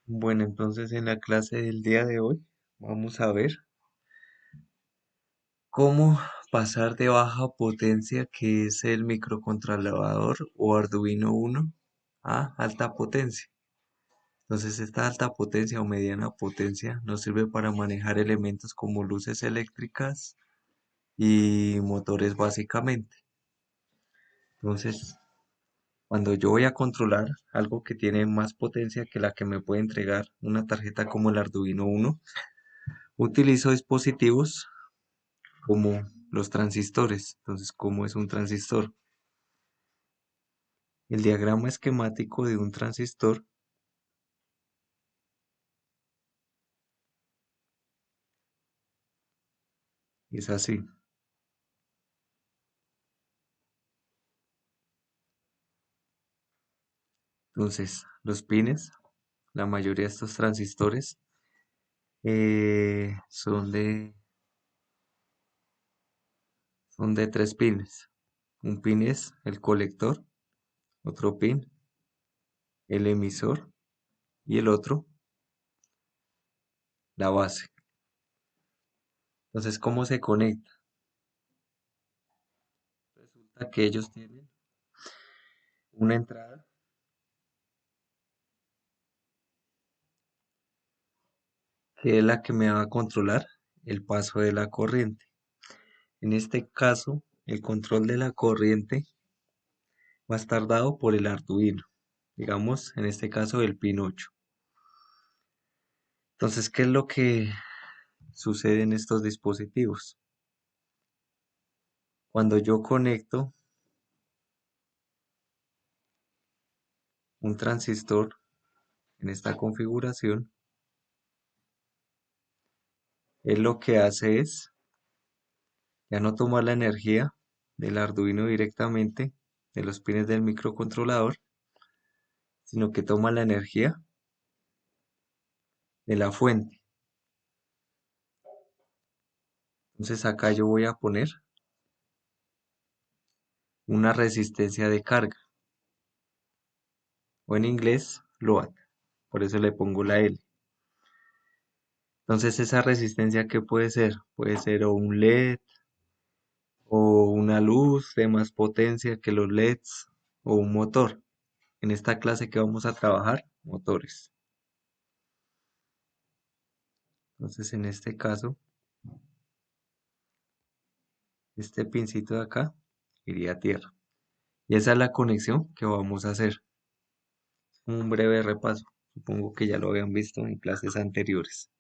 Bueno, entonces en la clase del día de hoy vamos a ver cómo pasar de baja potencia, que es el microcontrolador o Arduino Uno, a alta potencia. Entonces esta alta potencia o mediana potencia nos sirve para manejar elementos como luces eléctricas y motores básicamente. Entonces, cuando yo voy a controlar algo que tiene más potencia que la que me puede entregar una tarjeta como el Arduino Uno, utilizo dispositivos como los transistores. Entonces, ¿cómo es un transistor? El diagrama esquemático de un transistor es así. Entonces, los pines, la mayoría de estos transistores son de tres pines. Un pin es el colector, otro pin, el emisor y el otro, la base. Entonces, ¿cómo se conecta? Resulta que ellos tienen una entrada que es la que me va a controlar el paso de la corriente. En este caso, el control de la corriente va a estar dado por el Arduino, digamos, en este caso el pin 8. Entonces, ¿qué es lo que sucede en estos dispositivos? Cuando yo conecto un transistor en esta configuración, él lo que hace es ya no tomar la energía del Arduino directamente de los pines del microcontrolador, sino que toma la energía de la fuente. Entonces acá yo voy a poner una resistencia de carga, o en inglés load, por eso le pongo la L. Entonces esa resistencia, ¿qué puede ser? Puede ser o un LED o una luz de más potencia que los LEDs o un motor. En esta clase que vamos a trabajar, motores. Entonces en este caso, este pincito de acá iría a tierra. Y esa es la conexión que vamos a hacer. Un breve repaso. Supongo que ya lo habían visto en clases anteriores.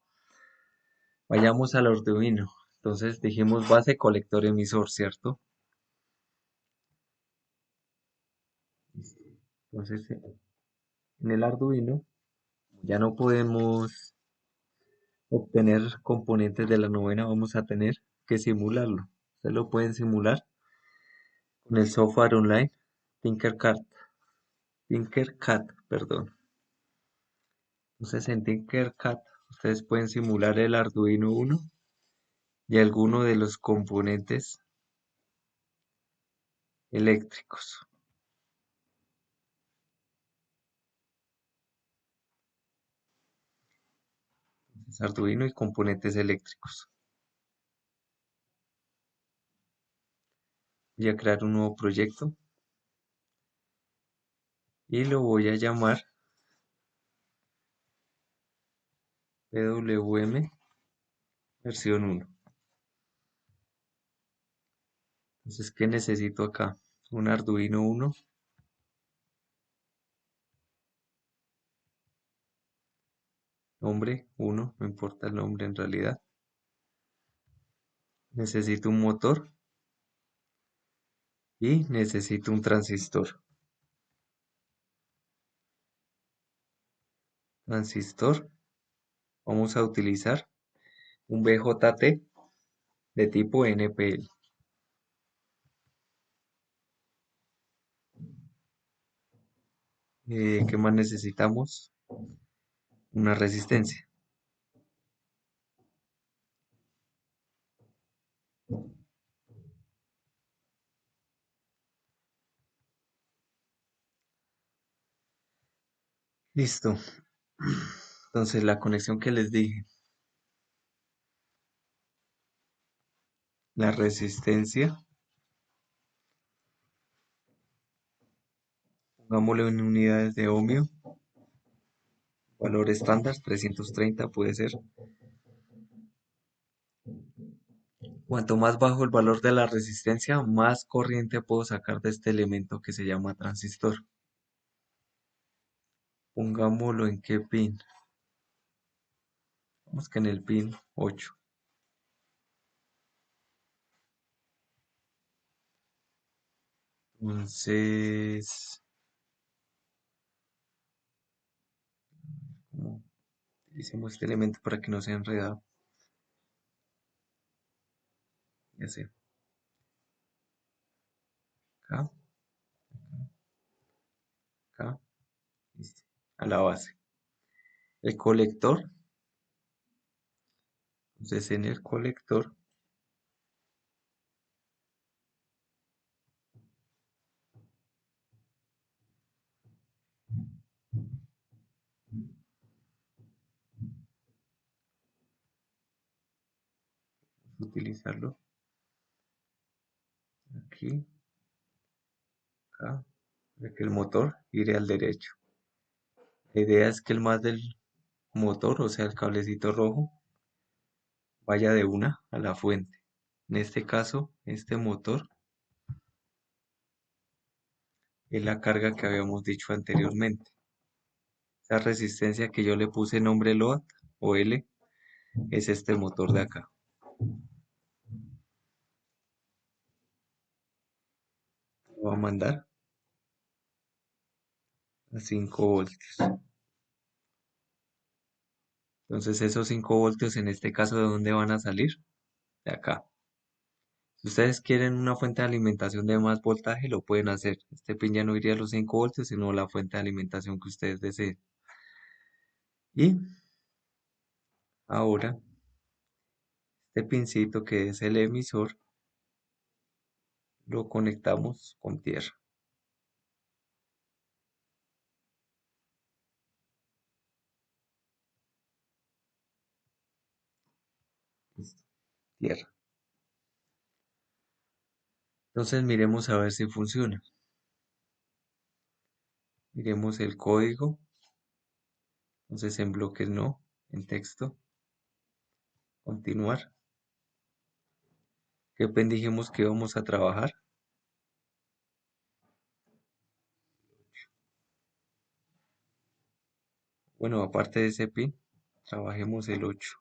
Vayamos al Arduino. Entonces dijimos base, colector, emisor, ¿cierto? Entonces en el Arduino ya no podemos obtener componentes de la novena, vamos a tener que simularlo. Ustedes lo pueden simular con el software online Tinkercad. Tinkercad, perdón. Entonces en Tinkercad ustedes pueden simular el Arduino Uno y alguno de los componentes eléctricos. Entonces, Arduino y componentes eléctricos. Voy a crear un nuevo proyecto y lo voy a llamar PWM versión 1. Entonces, ¿qué necesito acá? Un Arduino 1, nombre 1, no importa el nombre en realidad. Necesito un motor y necesito un transistor. Transistor, vamos a utilizar un BJT de tipo NPL. ¿Qué más necesitamos? Una resistencia. Listo. Entonces la conexión que les dije, la resistencia, pongámoslo en unidades de ohmio, valor estándar 330 puede ser. Cuanto más bajo el valor de la resistencia, más corriente puedo sacar de este elemento que se llama transistor. Pongámoslo en qué pin. Vamos que en el pin 8. Entonces, ¿cómo utilicemos este elemento para que no sea enredado? Ya sé, acá, acá, listo, a la base. El colector, entonces en el colector utilizarlo aquí, acá, para que el motor gire al derecho. La idea es que el más del motor, o sea, el cablecito rojo, vaya de una a la fuente. En este caso, este motor es la carga que habíamos dicho anteriormente. Esa resistencia que yo le puse nombre load o L es este motor de acá. Lo voy a mandar a 5 voltios. Entonces esos 5 voltios en este caso, ¿de dónde van a salir? De acá. Si ustedes quieren una fuente de alimentación de más voltaje, lo pueden hacer. Este pin ya no iría a los 5 voltios, sino la fuente de alimentación que ustedes deseen. Y ahora, este pincito que es el emisor, lo conectamos con tierra. Listo, tierra. Entonces miremos a ver si funciona. Miremos el código. Entonces en bloques no, en texto, continuar. ¿Qué pin dijimos que íbamos a trabajar? Bueno, aparte de ese pin, trabajemos el 8.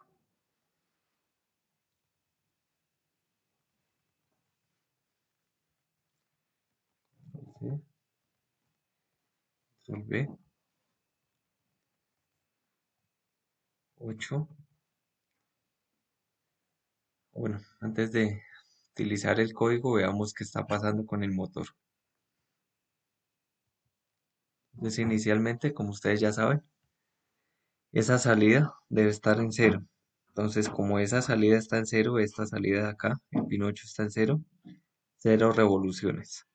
¿Sí? Control V, 8. Bueno, antes de utilizar el código, veamos qué está pasando con el motor. Entonces, inicialmente, como ustedes ya saben, esa salida debe estar en cero. Entonces, como esa salida está en cero, esta salida de acá, el pin 8 está en cero, cero revoluciones.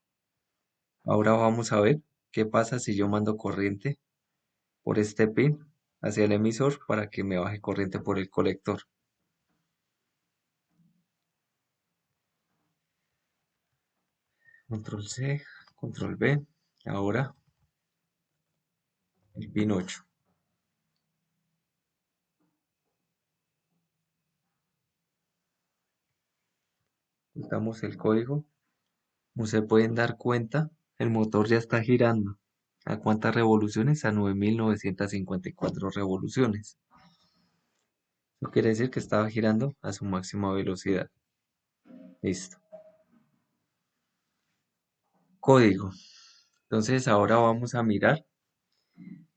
Ahora vamos a ver qué pasa si yo mando corriente por este pin hacia el emisor para que me baje corriente por el colector. Control C, control V. Ahora el pin 8. Damos el código. Como se pueden dar cuenta, el motor ya está girando. ¿A cuántas revoluciones? A 9.954 revoluciones. Eso quiere decir que estaba girando a su máxima velocidad. Listo. Código. Entonces ahora vamos a mirar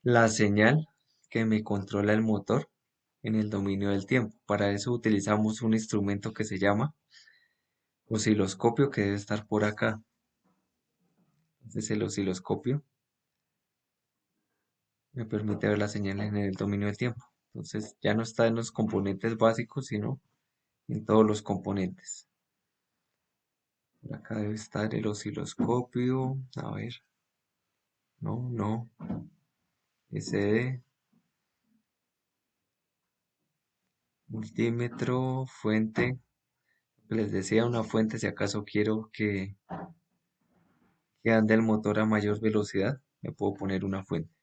la señal que me controla el motor en el dominio del tiempo. Para eso utilizamos un instrumento que se llama osciloscopio, que debe estar por acá. Entonces el osciloscopio me permite ver las señales en el dominio del tiempo. Entonces ya no está en los componentes básicos, sino en todos los componentes. Por acá debe estar el osciloscopio. A ver. No, no. SD. Multímetro, fuente. Les decía una fuente si acaso quiero que ande el motor a mayor velocidad. Me puedo poner una fuente.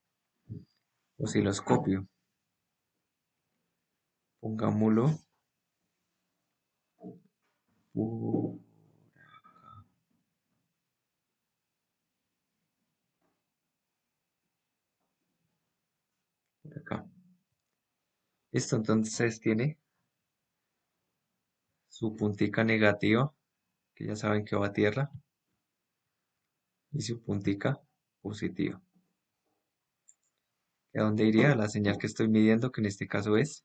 Osciloscopio. Pongámoslo por acá. Listo, entonces tiene su puntica negativa, que ya saben que va a tierra, y su puntica positiva. ¿A dónde iría? La señal que estoy midiendo, que en este caso es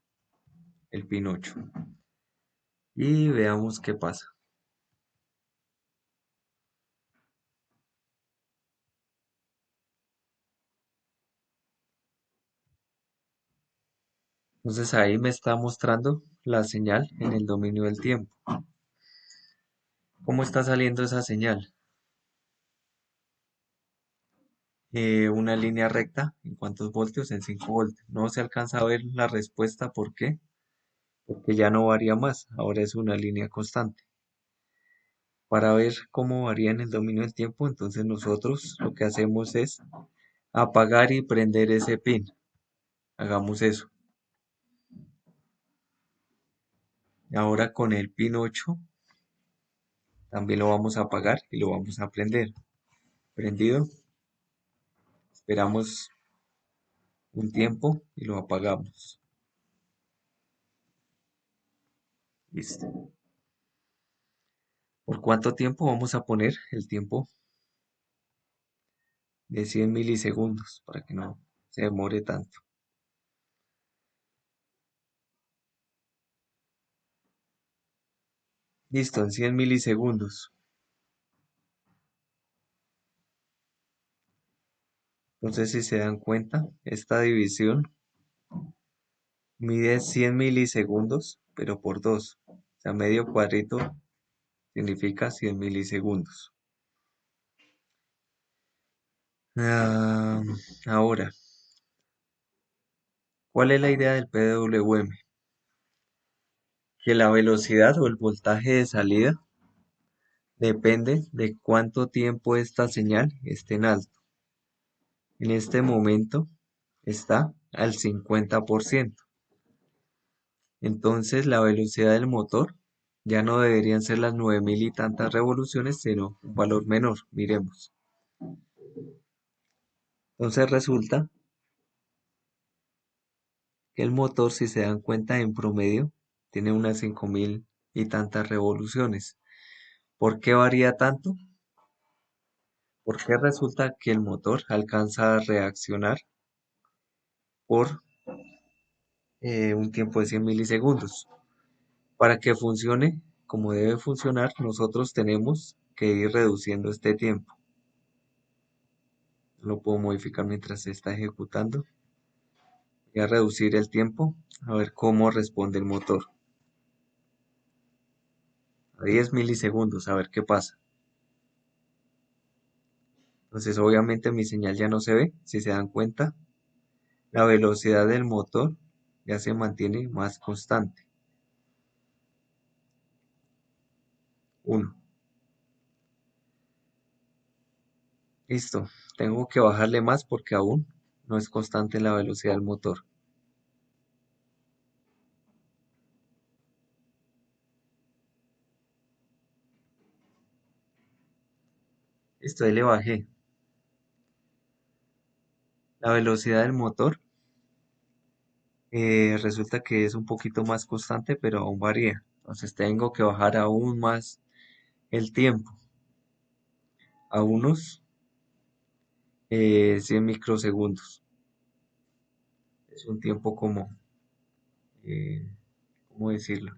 el pin 8. Y veamos qué pasa. Entonces ahí me está mostrando la señal en el dominio del tiempo. ¿Cómo está saliendo esa señal? Una línea recta, ¿en cuántos voltios? En 5 voltios. No se alcanza a ver la respuesta, ¿por qué? Porque ya no varía más, ahora es una línea constante. Para ver cómo varía en el dominio del tiempo, entonces nosotros lo que hacemos es apagar y prender ese pin. Hagamos eso. Ahora con el pin 8 también lo vamos a apagar y lo vamos a prender. Prendido. Esperamos un tiempo y lo apagamos. Listo. ¿Por cuánto tiempo vamos a poner el tiempo? De 100 milisegundos para que no se demore tanto. Listo, en 100 milisegundos. Entonces, si se dan cuenta, esta división mide 100 milisegundos, pero por 2. O sea, medio cuadrito significa 100 milisegundos. Ah, ahora, ¿cuál es la idea del PWM? Que la velocidad o el voltaje de salida depende de cuánto tiempo esta señal esté en alto. En este momento está al 50%. Entonces la velocidad del motor ya no deberían ser las 9000 y tantas revoluciones, sino un valor menor. Miremos. Entonces resulta que el motor, si se dan cuenta, en promedio tiene unas 5000 y tantas revoluciones. ¿Por qué varía tanto? Porque resulta que el motor alcanza a reaccionar por un tiempo de 100 milisegundos. Para que funcione como debe funcionar, nosotros tenemos que ir reduciendo este tiempo. Lo puedo modificar mientras se está ejecutando. Voy a reducir el tiempo, a ver cómo responde el motor. A 10 milisegundos, a ver qué pasa. Entonces obviamente mi señal ya no se ve, si se dan cuenta. La velocidad del motor ya se mantiene más constante. 1. Listo. Tengo que bajarle más porque aún no es constante la velocidad del motor. Listo, ahí le bajé. La velocidad del motor resulta que es un poquito más constante, pero aún varía. Entonces tengo que bajar aún más el tiempo a unos 100 microsegundos. Es un tiempo como, eh, ¿cómo decirlo?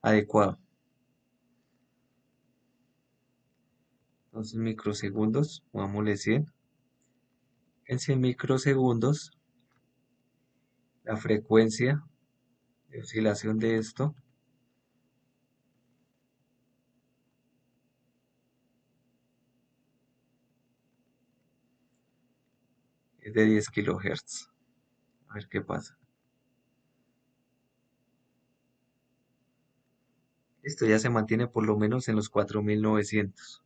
Adecuado. Entonces microsegundos, pongámosle 100. En 100 microsegundos, la frecuencia de oscilación de esto es de 10 kilohertz. ver qué pasa. Esto ya se mantiene por lo menos en los 4900.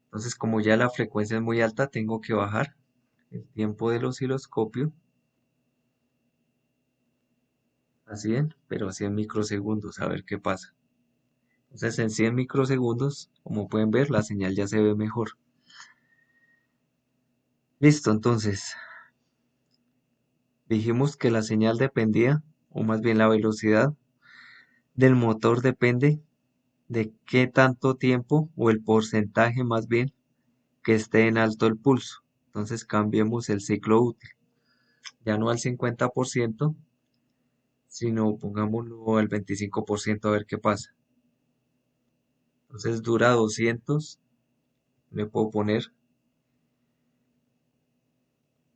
Entonces, como ya la frecuencia es muy alta, tengo que bajar el tiempo del osciloscopio a 100, pero a 100 microsegundos, a ver qué pasa. Entonces, en 100 microsegundos, como pueden ver, la señal ya se ve mejor. Listo, entonces, dijimos que la señal dependía, o más bien la velocidad del motor depende de qué tanto tiempo, o el porcentaje más bien, que esté en alto el pulso. Entonces, cambiemos el ciclo útil. Ya no al 50%, sino pongámoslo al 25% a ver qué pasa. Entonces dura 200, le puedo poner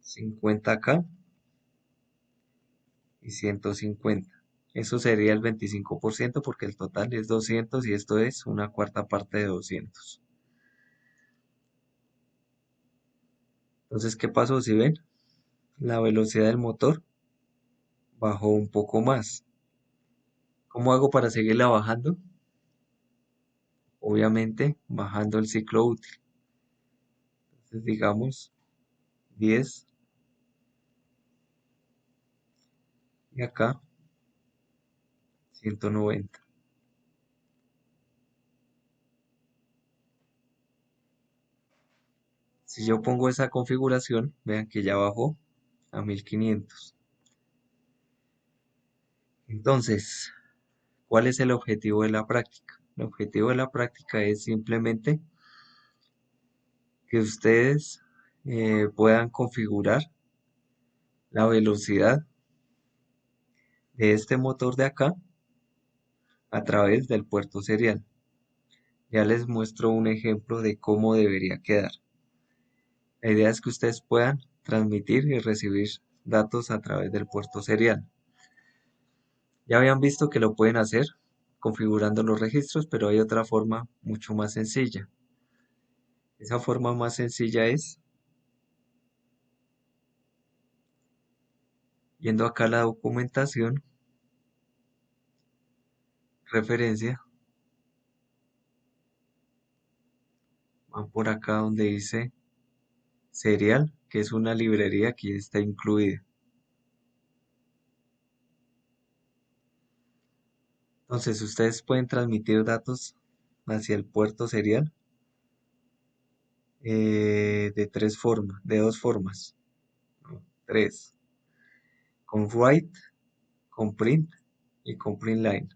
50K y 150. Eso sería el 25% porque el total es 200 y esto es una cuarta parte de 200. Entonces, ¿qué pasó? Si ven, la velocidad del motor bajó un poco más. ¿Cómo hago para seguirla bajando? Obviamente bajando el ciclo útil. Entonces digamos 10 y acá 190. Si yo pongo esa configuración, vean que ya bajó a 1500. Entonces, ¿cuál es el objetivo de la práctica? El objetivo de la práctica es simplemente que ustedes puedan configurar la velocidad de este motor de acá a través del puerto serial. Ya les muestro un ejemplo de cómo debería quedar. La idea es que ustedes puedan transmitir y recibir datos a través del puerto serial. Ya habían visto que lo pueden hacer configurando los registros, pero hay otra forma mucho más sencilla. Esa forma más sencilla es yendo acá a la documentación, referencia, van por acá donde dice serial, que es una librería que está incluida. Entonces ustedes pueden transmitir datos hacia el puerto serial de tres formas, de dos formas, ¿no? Tres, con write, con print y con print line.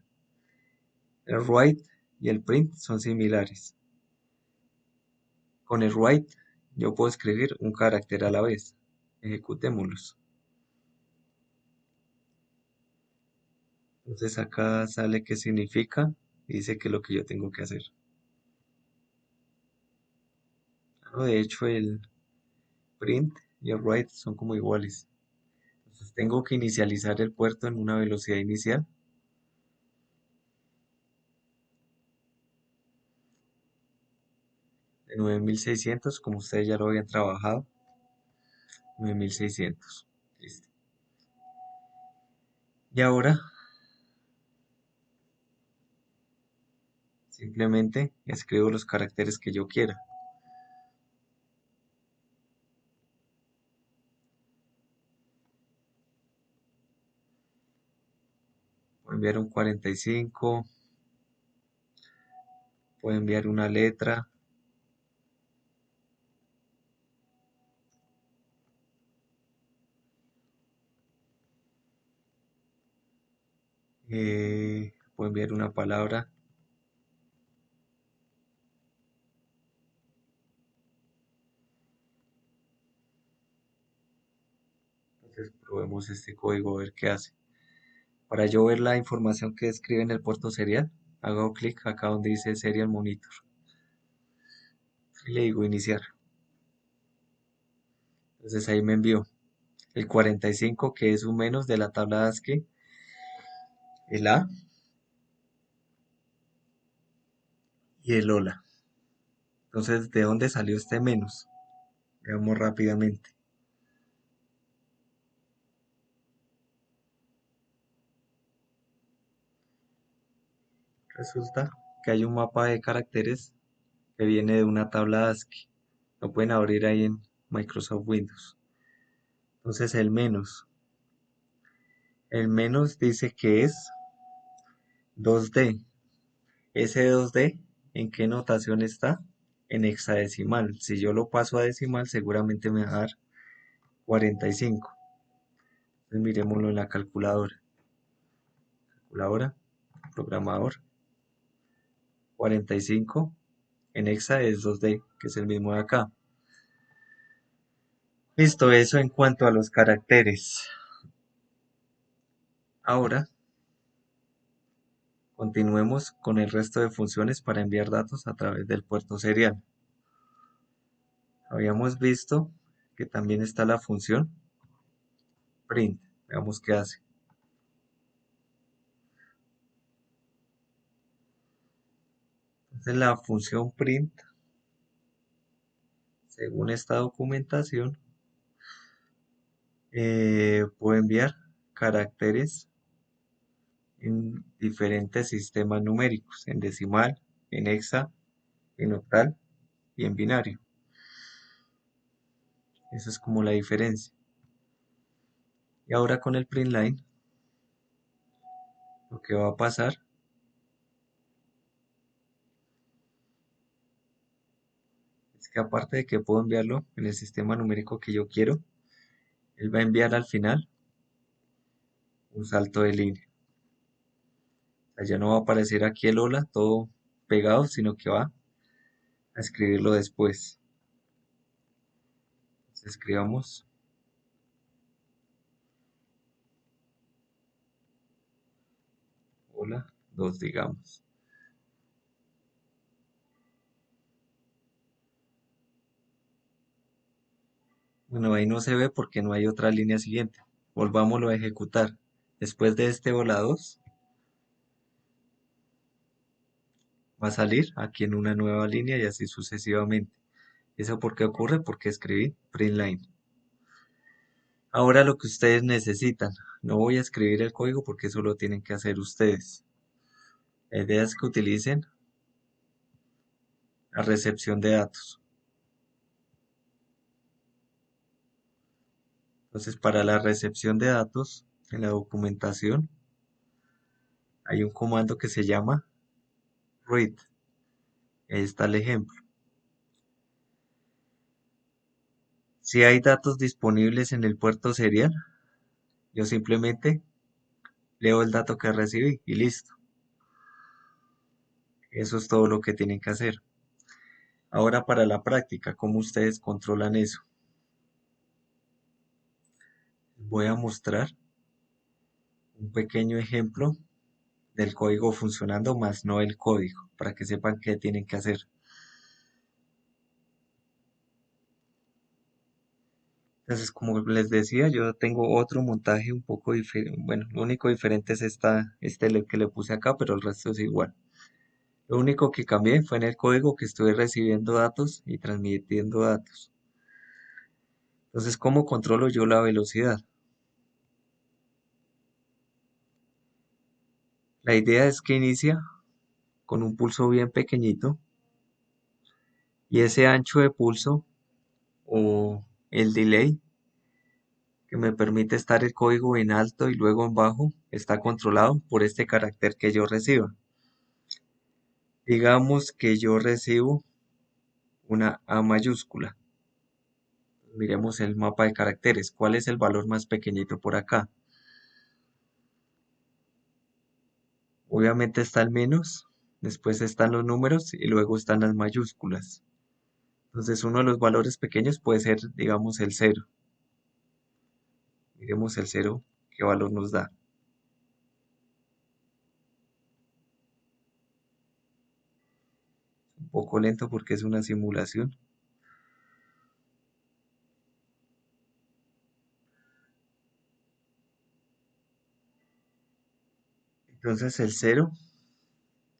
El write y el print son similares. Con el write yo puedo escribir un carácter a la vez. Ejecutémoslos. Entonces acá sale qué significa y dice que es lo que yo tengo que hacer. No, de hecho el print y el write son como iguales. Entonces tengo que inicializar el puerto en una velocidad inicial. De 9600, como ustedes ya lo habían trabajado. 9600. Listo. Y ahora simplemente escribo los caracteres que yo quiera. Puedo enviar un 45, puedo enviar una letra, puedo enviar una palabra. Entonces probemos este código a ver qué hace. Para yo ver la información que escribe en el puerto serial, hago clic acá donde dice Serial Monitor y le digo iniciar. Entonces ahí me envió el 45, que es un menos de la tabla ASCII, el A y el hola. Entonces, ¿de dónde salió este menos? Veamos rápidamente. Resulta que hay un mapa de caracteres que viene de una tabla ASCII. Lo pueden abrir ahí en Microsoft Windows. Entonces el menos dice que es 2D. Ese 2D, ¿en qué notación está? En hexadecimal. Si yo lo paso a decimal, seguramente me va a dar 45. Entonces miremoslo en la calculadora. Calculadora, programador. 45 en hexa es 2D, que es el mismo de acá. Listo, eso en cuanto a los caracteres. Ahora continuemos con el resto de funciones para enviar datos a través del puerto serial. Habíamos visto que también está la función print. Veamos qué hace. Entonces la función print, según esta documentación, puede enviar caracteres en diferentes sistemas numéricos, en decimal, en hexa, en octal y en binario. Esa es como la diferencia. Y ahora con el print line, lo que va a pasar es que aparte de que puedo enviarlo en el sistema numérico que yo quiero, él va a enviar al final un salto de línea. O sea, ya no va a aparecer aquí el hola todo pegado, sino que va a escribirlo después. Entonces escribamos hola 2, digamos. Bueno, ahí no se ve porque no hay otra línea siguiente. Volvámoslo a ejecutar. Después de este hola 2, va a salir aquí en una nueva línea y así sucesivamente. ¿Eso por qué ocurre? Porque escribí print line. Ahora lo que ustedes necesitan. No voy a escribir el código porque eso lo tienen que hacer ustedes. La idea es que utilicen la recepción de datos. Entonces, para la recepción de datos, en la documentación, hay un comando que se llama read. Ahí está el ejemplo. Si hay datos disponibles en el puerto serial, yo simplemente leo el dato que recibí y listo. Eso es todo lo que tienen que hacer. Ahora para la práctica, ¿cómo ustedes controlan eso? Voy a mostrar un pequeño ejemplo del código funcionando, más no el código, para que sepan qué tienen que hacer. Entonces, como les decía, yo tengo otro montaje un poco diferente. Bueno, lo único diferente es que le puse acá, pero el resto es igual. Lo único que cambié fue en el código que estoy recibiendo datos y transmitiendo datos. Entonces, ¿cómo controlo yo la velocidad? La idea es que inicia con un pulso bien pequeñito y ese ancho de pulso o el delay que me permite estar el código en alto y luego en bajo está controlado por este carácter que yo reciba. Digamos que yo recibo una A mayúscula. Miremos el mapa de caracteres. ¿Cuál es el valor más pequeñito por acá? Obviamente está el menos, después están los números y luego están las mayúsculas. Entonces uno de los valores pequeños puede ser, digamos, el cero. Miremos el cero, qué valor nos da. Un poco lento porque es una simulación. Entonces el cero,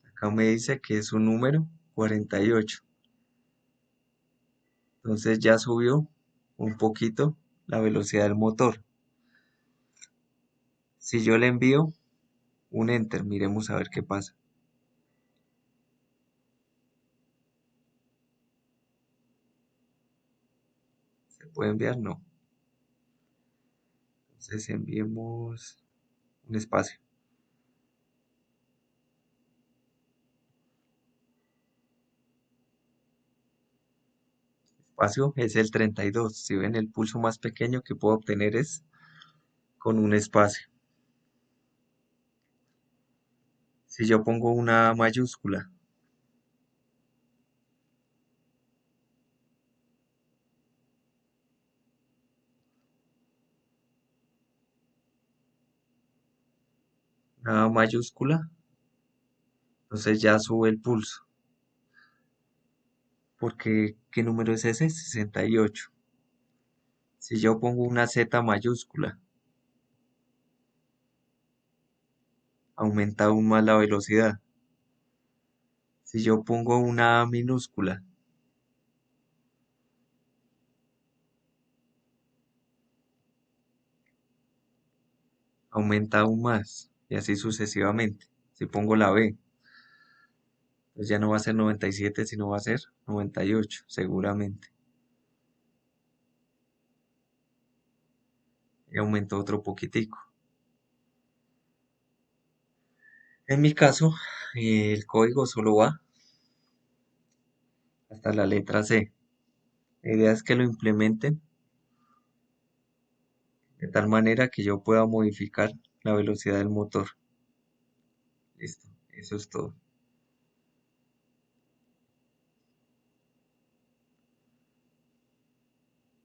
acá me dice que es un número 48. Entonces ya subió un poquito la velocidad del motor. Si yo le envío un enter, miremos a ver qué pasa. puede enviar? No. Entonces enviemos un espacio. Espacio es el 32. Si ven, el pulso más pequeño que puedo obtener es con un espacio. Si yo pongo una mayúscula, una mayúscula, entonces ya sube el pulso. Porque, ¿qué número es ese? 68. Si yo pongo una Z mayúscula, aumenta aún más la velocidad. Si yo pongo una A minúscula, aumenta aún más. Y así sucesivamente. Si pongo la B, pues ya no va a ser 97, sino va a ser 98, seguramente. Y aumentó otro poquitico. En mi caso, el código solo va hasta la letra C. La idea es que lo implementen de tal manera que yo pueda modificar la velocidad del motor. Listo, eso es todo.